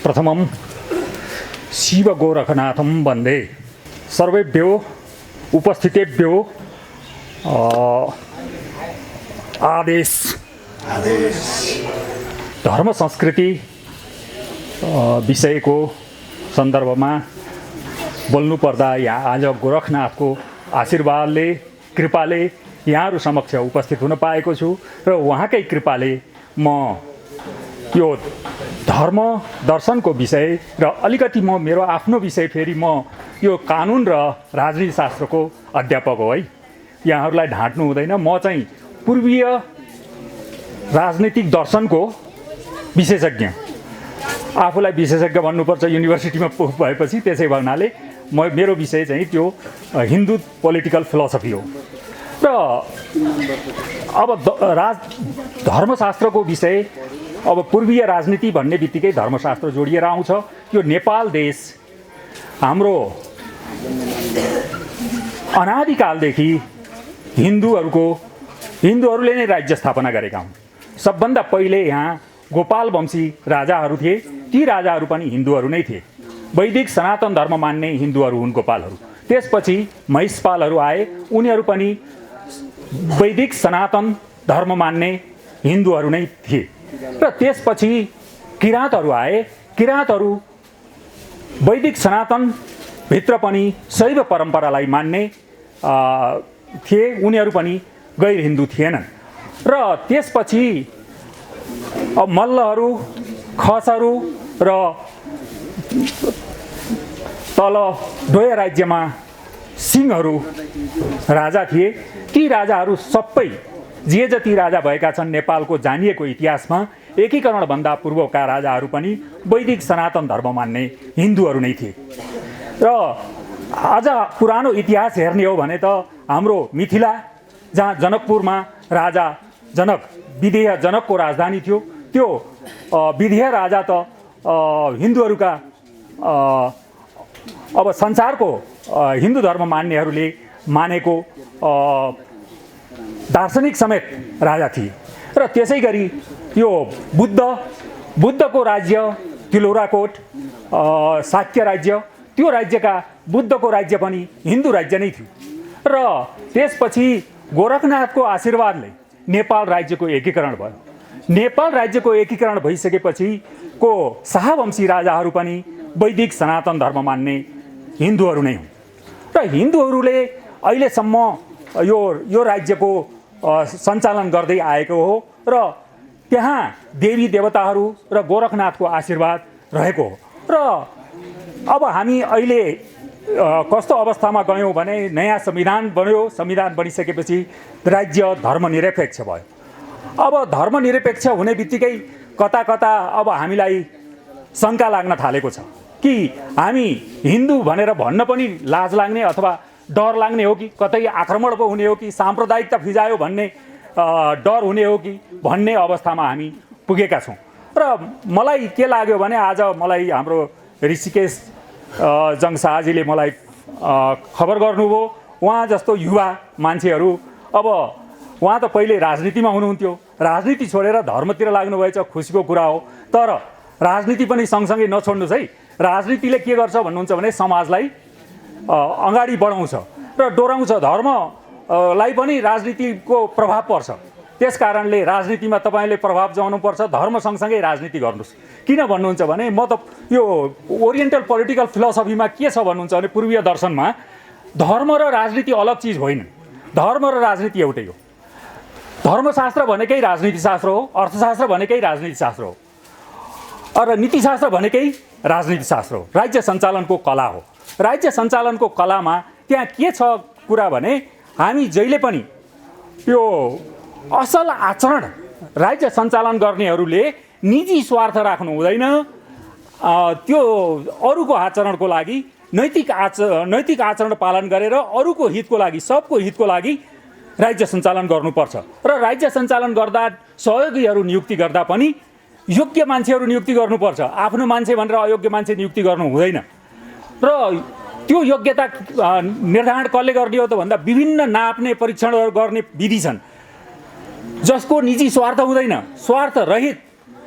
प्रथमं शिव गोरखनाथं वन्दे। सर्वेभ्यो उपस्थितेभ्यो आदेश धर्म संस्कृति विषयको सन्दर्भमा बोल्नु पर्दा यहाँ आज गोरखनाथको आशीर्वादले कृपाले यहाँहरू समक्ष उपस्थित हुन पाएको छु र उहाँकै कृपाले म यो धर्म दर्शनको विषय र अलिकति म मेरो आफ्नो विषय फेरि म यो कानुन र राजनीति शास्त्रको अध्यापक हो है। यहाँहरूलाई ढाँट्नु हुँदैन। म चाहिँ पूर्वीय राजनीतिक दर्शनको विशेषज्ञ, आफूलाई विशेषज्ञ भन्नुपर्छ युनिभर्सिटीमा भएपछि। त्यसै भन्नाले मेरो विषय चाहिँ त्यो हिन्दू पोलिटिकल फिलोसफी हो र अब धर्मशास्त्रको विषय अब पूर्वीय राजनीति भन्ने बित्तिकै धर्मशास्त्र जोडिएर आउँछ। यो नेपाल देश हाम्रो अनादिकालदेखि हिन्दूहरूले नै राज्य स्थापना गरेका हुन्। सबभन्दा पहिले यहाँ गोपाल वंशी राजाहरू थिए। ती राजाहरू पनि हिन्दूहरू नै थिए। वैदिक सनातन धर्म मान्ने हिन्दूहरू हुन् गोपालहरू। त्यसपछि महिषपालहरू आए, उनीहरू पनि वैदिक सनातन धर्म मान्ने हिन्दूहरू नै थिए। र त्यसपछि किराँतहरू आए। किराँतहरू वैदिक सनातन भित्र पनि शैव परम्परालाई मान्ने थिए, उनीहरू पनि गैर हिन्दू थिएनन्। र त्यसपछि मल्लहरू, खसहरू र तल डोय राज्यमा सिंहहरू राजा थिए। ती राजाहरू सबै जे जति राजा भएका छन् नेपालको जानिएको इतिहासमा एकीकरणभन्दा पूर्वका राजाहरू पनि वैदिक सनातन धर्म मान्ने हिन्दूहरू नै थिए। र आज पुरानो इतिहास हेर्ने हो भने त हाम्रो मिथिला, जहाँ जनकपुरमा राजा जनक, विदेह जनकको राजधानी थियो, त्यो विदेह राजा त हिन्दूहरूका अब संसारको हिन्दू धर्म मान्नेहरूले मानेको दार्शनिक समेत राजा थिए। र त्यसै गरी यो बुद्धको राज्य तिलोराकोट, शाक्य राज्य, त्यो राज्यका बुद्धको राज्य पनि हिन्दू राज्य नै थियो। र त्यसपछि गोरखनाथको आशीर्वादले नेपाल राज्यको एकीकरण भयो। नेपाल राज्यको एकीकरण भइसकेपछि को शाहवंशी राजाहरू पनि वैदिक सनातन धर्म मान्ने हिन्दूहरू नै हुन्। र हिन्दूहरूले अहिलेसम्म यो राज्यको सञ्चालन गर्दै आएको हो र त्यहाँ देवी देवताहरू र गोरखनाथको आशीर्वाद रहेको हो। र अब हामी अहिले कस्तो अवस्थामा गयौँ भने नयाँ संविधान बन्यो। संविधान बनिसकेपछि राज्य धर्मनिरपेक्ष भयो। अब धर्मनिरपेक्ष हुने बित्तिकै कता कता अब हामीलाई शङ्का लाग्न थालेको छ कि हामी हिन्दू भनेर भन्न पनि लाज लाग्ने अथवा डर लाग्ने हो कि कतै आक्रमण पो हुने हो कि साम्प्रदायिकता फिजायो भन्ने डर हुने हो कि भन्ने अवस्थामा हामी पुगेका छौँ। र मलाई के लाग्यो भने आज मलाई हाम्रो ऋषिकेश जङशाहजीले मलाई खबर गर्नुभयो। उहाँ जस्तो युवा मान्छेहरू, अब उहाँ त पहिले राजनीतिमा हुनुहुन्थ्यो, राजनीति छोडेर धर्मतिर लाग्नुभएछ, खुसीको कुरा हो। तर राजनीति पनि सँगसँगै नछोड्नुहोस् है। राजनीतिले के गर्छ भन्नुहुन्छ भने समाजलाई अगाडि बढाउँछ र डोराउँछ। धर्मलाई पनि राजनीतिको प्रभाव पर्छ। त्यस कारणले राजनीतिमा तपाईँले प्रभाव जमाउनुपर्छ। धर्म सँगसँगै राजनीति गर्नुहोस्। किन भन्नुहुन्छ भने म त यो ओरिएन्टल पोलिटिकल फिलोसफीमा के छ भन्नुहुन्छ भने पूर्वीय दर्शनमा धर्म र राजनीति अलग चिज होइन। धर्म र राजनीति एउटै हो। धर्मशास्त्र भनेकै राजनीतिशास्त्र हो, अर्थशास्त्र भनेकै राजनीतिशास्त्र हो, र नीतिशास्त्र भनेकै राजनीतिशास्त्र हो। राज्य सञ्चालनको कला हो। राज्य सञ्चालनको कलामा त्यहाँ के छ कुरा भने हामी जहिले पनि यो असल आचरण, राज्य सञ्चालन गर्नेहरूले निजी स्वार्थ राख्नु हुँदैन। त्यो अरूको आचरणको लागि नैतिक आचरण पालन गरेर अरूको हितको लागि, सबको हितको लागि राज्य सञ्चालन गर्नुपर्छ। र राज्य सञ्चालन गर्दा सहयोगीहरू नियुक्ति गर्दा पनि योग्य मान्छेहरू नियुक्ति गर्नुपर्छ। आफ्नो मान्छे भनेर अयोग्य मान्छे नियुक्ति गर्नु हुँदैन। र त्यो योग्यता निर्धारण कसले गर्ने हो त भन्दा विभिन्न नाप्ने परीक्षणहरू गर्ने विधि छन्, जसको निजी स्वार्थ हुँदैन। स्वार्थ रहित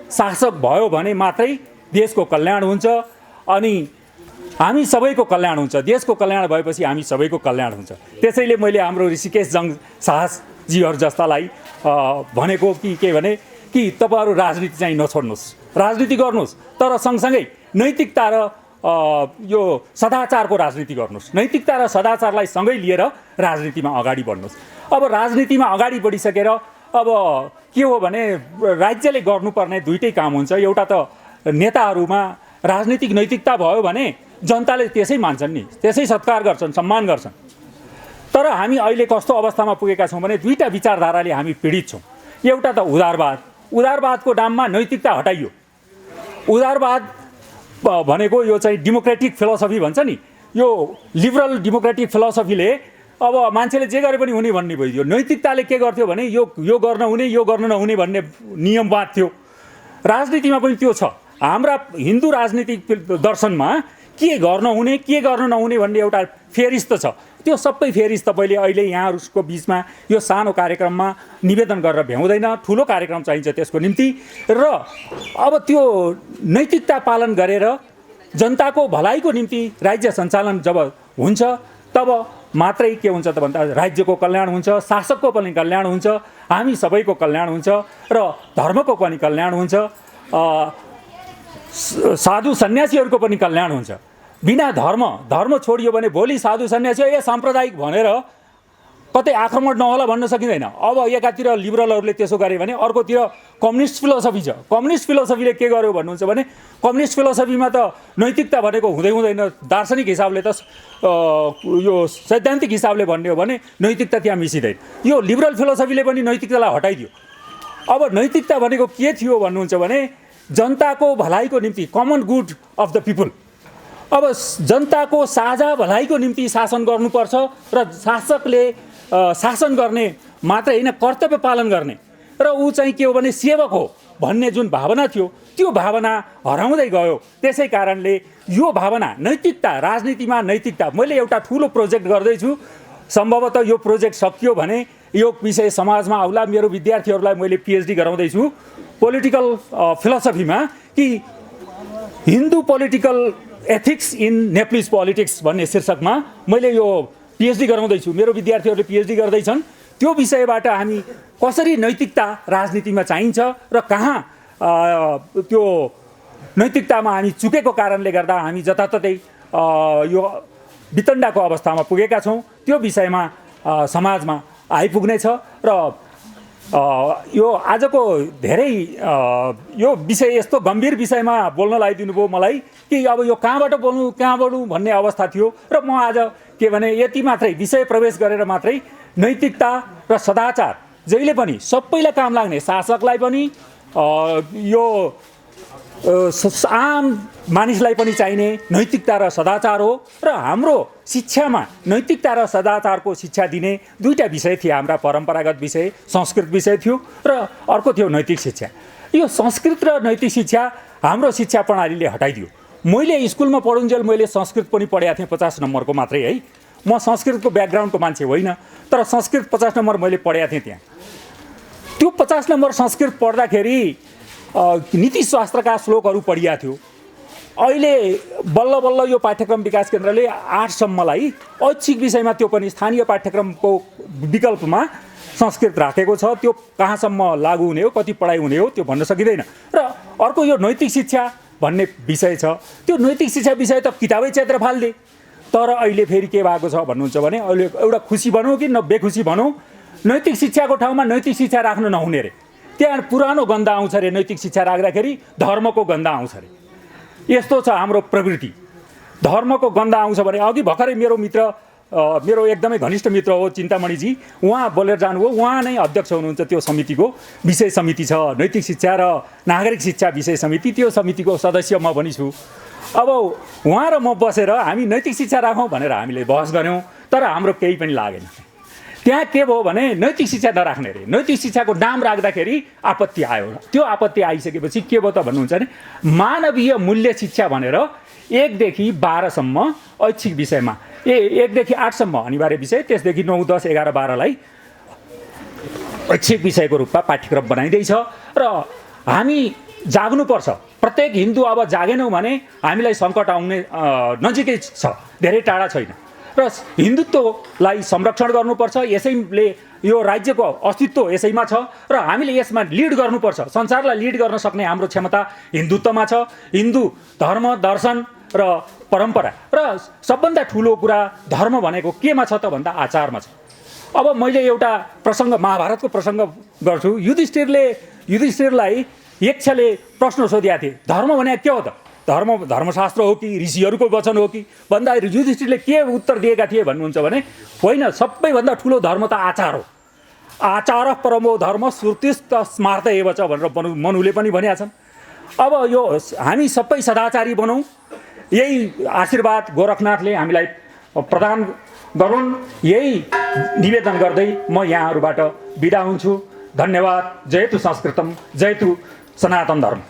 शासक भयो भने मात्रै देशको कल्याण हुन्छ अनि हामी सबैको कल्याण हुन्छ। देशको कल्याण भएपछि हामी सबैको कल्याण हुन्छ। त्यसैले मैले हाम्रो ऋषिकेश जङ साहसजीहरू जस्तालाई भनेको के भने कि तपाईँहरू राजनीति चाहिँ नछोड्नुहोस्, राजनीति गर्नुहोस्, तर सँगसँगै नैतिकता र यो सदाचारको राजनीति गर्नुहोस्। नैतिकता र सदाचारलाई सँगै लिएर राजनीतिमा अगाडि बढ्नुहोस्। अब राजनीतिमा अगाडि बढिसकेर अब के हो भने राज्यले गर्नुपर्ने दुईटै काम हुन्छ। एउटा त नेताहरूमा राजनीतिक नैतिकता भयो भने जनताले त्यसै मान्छन् नि, त्यसै सत्कार गर्छन्, सम्मान गर्छन्। तर हामी अहिले कस्तो अवस्थामा पुगेका छौँ भने दुईटा विचारधाराले हामी पीडित छौँ। एउटा त उदारवादको नाममा नैतिकता हटाइयो। उदारवाद भनेको यो चाहिँ डेमोक्रेटिक फिलोसफी भन्छ नि, यो लिबरल डेमोक्रेटिक फिलोसफीले अब मान्छेले जे गरे पनि हुने भन्ने भइदियो। नैतिकताले के गर्थ्यो भने यो गर्न हुने, यो गर्न नहुने भन्ने नियम बाँध्थ्यो। राजनीतिमा पनि त्यो छ। हाम्रा हिन्दू राजनीतिक दर्शनमा के गर्न हुने, के गर्न नहुने भन्ने एउटा फेरिस्त छ। त्यो सबै फेरिस्त मैले अहिले यहाँहरूको बिचमा यो सानो कार्यक्रममा निवेदन गरेर भ्याउँदैन। ठुलो कार्यक्रम चाहिन्छ त्यसको निम्ति। र अब त्यो नैतिकता पालन गरेर जनताको भलाइको निम्ति राज्य सञ्चालन जब हुन्छ तब मात्रै के हुन्छ त भन्दा राज्यको कल्याण हुन्छ, शासकको पनि कल्याण हुन्छ, हामी सबैको कल्याण हुन्छ र धर्मको पनि कल्याण हुन्छ, साधु सन्यासीहरूको पनि कल्याण हुन्छ। बिना धर्म छोडियो भने भोलि साधु सन्यासी साम्प्रदायिक भनेर कतै आक्रमण नहोला भन्न सकिँदैन। अब एकातिर लिबरलहरूले त्यसो गरे भने अर्कोतिर कम्युनिस्ट फिलोसफी छ। कम्युनिस्ट फिलोसफीले के गर्यो भन्नुहुन्छ भने कम्युनिस्ट फिलोसफीमा त नैतिकता भनेको हुँदैन। दार्शनिक हिसाबले त यो सैद्धान्तिक हिसाबले भन्ने हो भने नैतिकता त्यहाँ मिसिँदैन। यो लिबरल फिलोसफीले पनि नैतिकतालाई हटाइदियो। अब नैतिकता भनेको के थियो भन्नुहुन्छ भने जनताको भलाइको निम्ति, common good of the people. अब जनताको साझा भलाइको निम्ति शासन गर्नुपर्छ र शासकले शासन गर्ने मात्र होइन, कर्तव्य पालन गर्ने र ऊ चाहिँ के हो भने सेवक हो भन्ने जुन भावना थियो त्यो भावना हराउँदै गयो। त्यसै कारणले यो भावना नैतिकता, राजनीतिमा नैतिकता, मैले एउटा ठुलो प्रोजेक्ट गर्दैछु। सम्भवतः यो प्रोजेक्ट सकियो भने यो विषय समाजमा आउला। मेरो विद्यार्थीहरूलाई मैले पिएचडी गराउँदैछु पोलिटिकल फिलोसफीमा कि Hindu political ethics in Nepalese politics भन्ने शीर्षकमा मैले यो पिएचडी गराउँदैछु। मेरो विद्यार्थीहरूले पिएचडी गर्दैछन्। त्यो विषयबाट हामी कसरी नैतिकता राजनीतिमा चाहिन्छ र कहाँ त्यो नैतिकतामा हामी चुकेको कारणले गर्दा हामी जताततै यो वितण्डाको अवस्थामा पुगेका छौँ त्यो विषयमा समाजमा आइपुग्नेछ। र यो आजको धेरै यो विषय यस्तो गम्भीर विषयमा बोल्न लगाइदिनु भयो मलाई कि अब यो कहाँबाट बोल्नु कहाँ बढौँ भन्ने अवस्था थियो। र म आज के भने यति मात्रै विषय प्रवेश गरेर मात्रै नैतिकता र सदाचार जहिले पनि सबैलाई काम लाग्ने, शासकलाई पनि यो आम मानिसलाई पनि चाहिने नैतिकता र सदाचार हो। र हाम्रो शिक्षामा नैतिकता र सदाचारको शिक्षा दिने दुईटा विषय थिए। हाम्रा परम्परागत विषय संस्कृत विषय थियो र अर्को थियो नैतिक शिक्षा। यो संस्कृत र नैतिक शिक्षा हाम्रो शिक्षा प्रणालीले हटाइदियो। मैले स्कुलमा पढुन्जेल मैले संस्कृत पनि पढेको थिएँ 50 नम्बरको मात्रै है। म संस्कृतको ब्याकग्राउन्डको मान्छे होइन, तर संस्कृत 50 नम्बर मैले पढेको थिएँ त्यहाँ। त्यो 50 नम्बर संस्कृत पढ्दाखेरि नीतिशास्त्रका श्लोकहरू पढिएको थियो। अहिले बल्ल बल्ल यो पाठ्यक्रम विकास केन्द्रले 8 सम्मलाई ऐच्छिक विषयमा त्यो पनि स्थानीय पाठ्यक्रमको विकल्पमा संस्कृत राखेको छ। त्यो कहाँसम्म लागू हुने हो, कति पढाइ हुने हो त्यो भन्न सकिँदैन। र अर्को यो नैतिक शिक्षा भन्ने विषय छ। त्यो नैतिक शिक्षा विषय त किताबै चेत्र फाल्दे। तर अहिले फेरि के भएको छ भन्नुहुन्छ भने अहिले एउटा खुसी भनौँ कि बेखुसी भनौँ, नैतिक शिक्षाको ठाउँमा नैतिक शिक्षा राख्न नहुने रे। त्यहाँ पुरानो गन्दा आउँछ अरे, नैतिक शिक्षा राख्दाखेरि धर्मको गन्दा आउँछ अरे। यस्तो छ हाम्रो प्रवृत्ति। धर्मको गन्दा आउँछ भने अघि भर्खरै मेरो मित्र, मेरो एकदमै घनिष्ठ मित्र हो चिन्तामणिजी, उहाँ बोलेर जानुभयो। उहाँ नै अध्यक्ष हुनुहुन्छ त्यो समितिको। विषय समिति छ नैतिक शिक्षा र नागरिक शिक्षा विषय समिति। त्यो समितिको सदस्य म पनि छु। अब उहाँ र म बसेर हामी नैतिक शिक्षा राखौँ भनेर हामीले बहस गऱ्यौँ, तर हाम्रो केही पनि लागेन। त्यहाँ के भयो भने नैतिक शिक्षा नराख्ने रे। नैतिक शिक्षाको नाम राख्दाखेरि आपत्ति आयो। त्यो आपत्ति आइसकेपछि के भयो त भन्नुहुन्छ भने मानवीय मूल्य शिक्षा भनेर 1 देखि 12 सम्म ऐच्छिक विषयमा, 1 देखि 8 सम्म अनिवार्य विषय, त्यसदेखि 9, 10, 11, 12लाई ऐच्छिक विषयको रूपमा पाठ्यक्रम बनाइँदैछ। र हामी जाग्नुपर्छ। प्रत्येक हिन्दू अब जागेनौँ भने हामीलाई सङ्कट आउने नजिकै छ, धेरै टाढा छैन। र हिन्दुत्वलाई संरक्षण गर्नुपर्छ, यसैले यो राज्यको अस्तित्व यसैमा छ र हामीले यसमा लिड गर्नुपर्छ। संसारलाई लिड गर्न सक्ने हाम्रो क्षमता हिन्दुत्वमा छ। हिन्दू धर्म, दर्शन र परम्परा र सबभन्दा ठुलो कुरा धर्म भनेको केमा छ त भन्दा आचारमा छ। अब मैले एउटा प्रसङ्ग, महाभारतको प्रसङ्ग गर्छु। युधिष्ठिरलाई यक्षले प्रश्न सोधेका थिए, धर्म भने के हो त? धर्मशास्त्र हो कि ऋषिहरूको वचन हो कि भन्दाखेरि युधिष्ठिरले के उत्तर दिएका थिए भन्नुहुन्छ भने, होइन, सबैभन्दा ठुलो धर्म त आचार हो। आचार परमो धर्म श्रुतिस्त स्मार्त एव च भनेर मनुले पनि भनेका छन्। अब यो हामी सबै सदाचारी बनौँ, यही आशीर्वाद गोरखनाथले हामीलाई प्रदान गरून्, यही निवेदन गर्दै म यहाँहरूबाट बिदा हुन्छु। धन्यवाद। जयतु संस्कृतम, जयतु सनातन धर्म।